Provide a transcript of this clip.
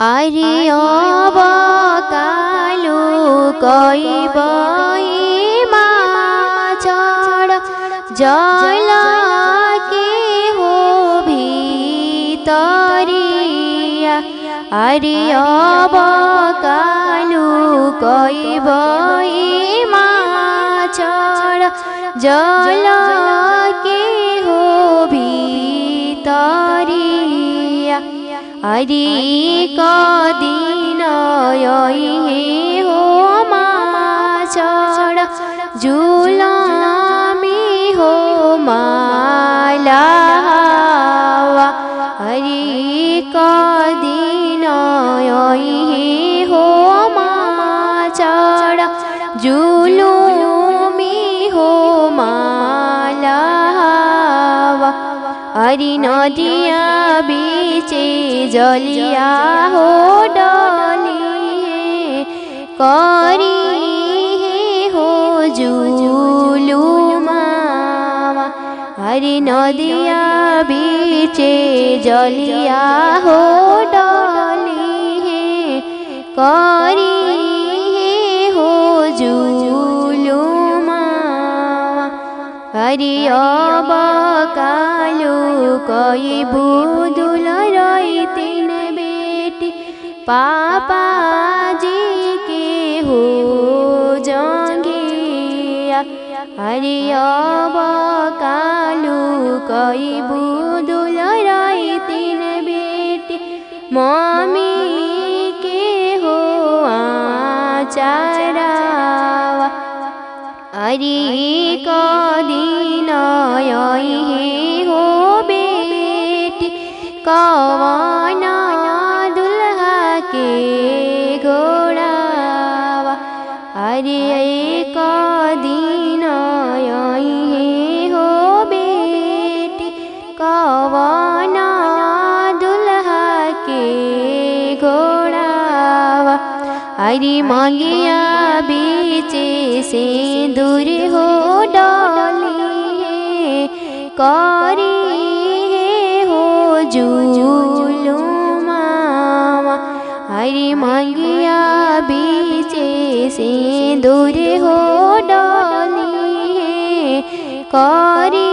अरे अब कालु कैबई माछड जल के हो भितरिया। अरे अब कालु कैबई माछड जल के हो भितरिया। अरे कदिन यही हो माछड जुलमी हो मालावा। अरे कदिन यही हो माछड जुलमी हो मालावा। अरे नदिया बीचे जलिया हो डली करी हो जुलुमावा। अरे नदिया बीचे जलिया हो डली करी हो जुलुमावा। अरे अब कालु कैबुदुल रही तीन बेटी पापाजी के हो जंगिया। अरे अब कालु कैबुदुल रही तीन बेटी मम्मी के हो आचारावा। अरे कदिन यही हो बेटी कवन दुल्हा के घोड़ावा। अरे कदिन यही हो बेटी कवन दुल्हा के घोड़ावा। अरे मंगिया बीचे सिंदूर हो डली करी हो जुलुमावा। अरे मंगिया बीचे सिंदूर हो डली करी